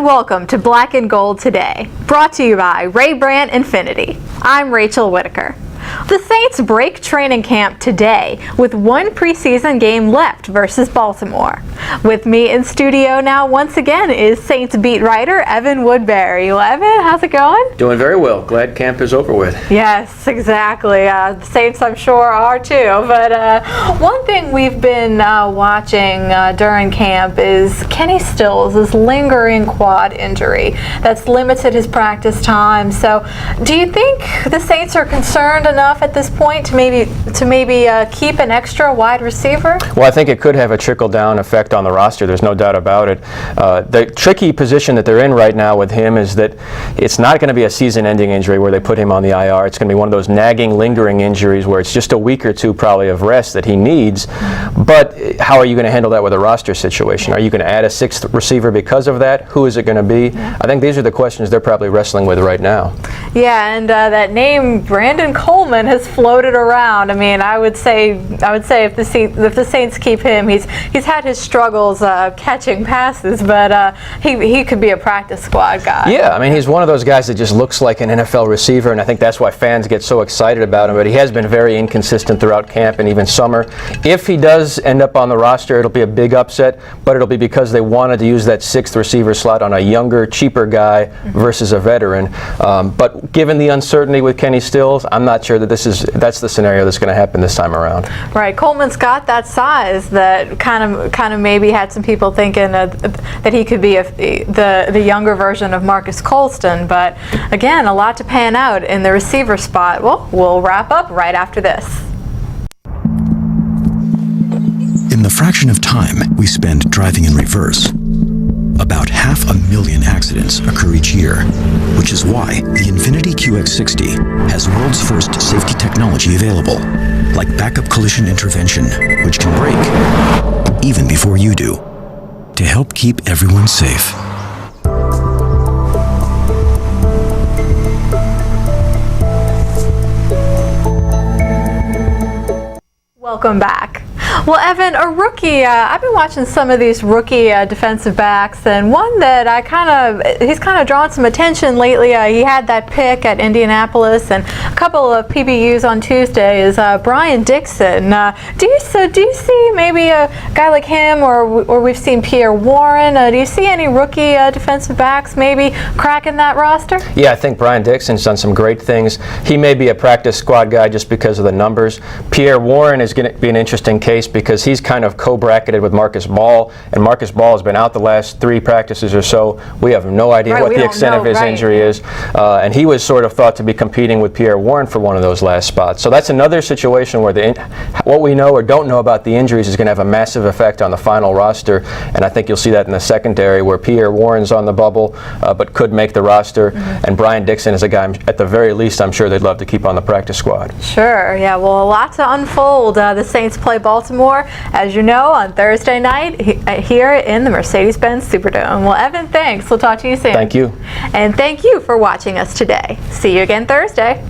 welcome to Black and Gold Today, brought to you by Ray Brandt Infinity. I'm Rachel Whittaker. The Saints break training camp today with one preseason game left versus Baltimore. With me in studio now once again is Saints beat writer Evan Woodbery. Well, Evan, how's it going? Doing very well. Glad camp is over with. Yes, exactly. The Saints, I'm sure, are too. But one thing we've been watching during camp is Kenny Stills' lingering quad injury that's limited his practice time. So do you think the Saints are concerned enough at this point to maybe keep an extra wide receiver? Well, I think it could have a trickle-down effect on the roster. There's no doubt about it. The tricky position that they're in right now with him is that it's not going to be a season-ending injury where they put him on the IR. It's going to be one of those nagging, lingering injuries where it's just a week or two probably of rest that he needs. But how are you going to handle that with a roster situation? Are you going to add a sixth receiver because of that? Who is it going to be? I think these are the questions they're probably wrestling with right now. Yeah, and that name Brandon Coleman has floated around. I mean, I would say if the Saints keep him, he's had his struggles catching passes, but he could be a practice squad guy. Yeah, I mean, he's one of those guys that just looks like an NFL receiver, and I think that's why fans get so excited about him. But he has been very inconsistent throughout camp and even summer. If he does end up on the roster, it'll be a big upset, but it'll be because they wanted to use that sixth receiver slot on a younger, cheaper guy versus a veteran. But given the uncertainty with Kenny Stills, I'm not sure that that's the scenario that's going to happen this time around. Right, Coleman's got that size that kind of maybe had some people thinking that he could be the younger version of Marcus Colston. But again, a lot to pan out in the receiver spot. Well, we'll wrap up right after this. In the fraction of time we spend driving in reverse, about 500,000 accidents occur each year, which is why the Infiniti QX60 has world's first safety technology available, like backup collision intervention, which can brake even before you do, to help keep everyone safe. Welcome back. Well, Evan, a rookie, I've been watching some of these rookie defensive backs, and one that he's kind of drawn some attention lately. He had that pick at Indianapolis and a couple of PBUs on Tuesday is Brian Dixon. Do you see maybe a guy like him, or we've seen Pierre Warren? Do you see any rookie defensive backs maybe cracking that roster? Yeah, I think Brian Dixon's done some great things. He may be a practice squad guy just because of the numbers. Pierre Warren is going to be an interesting case because he's kind of co-bracketed with Marcus Ball, and Marcus Ball has been out the last 3 practices or so. We have no idea what the extent of his injury is, and he was sort of thought to be competing with Pierre Warren for one of those last spots. So that's another situation where what we know or don't know about the injuries is going to have a massive effect on the final roster, and I think you'll see that in the secondary where Pierre Warren's on the bubble but could make the roster, and Brian Dixon is a guy, at the very least, I'm sure they'd love to keep on the practice squad. Sure, yeah, well, a lot to unfold. The Saints play Baltimore, as you know, on Thursday night here in the Mercedes-Benz Superdome. Well, Evan, thanks. We'll talk to you soon. Thank you. And thank you for watching us today. See you again Thursday.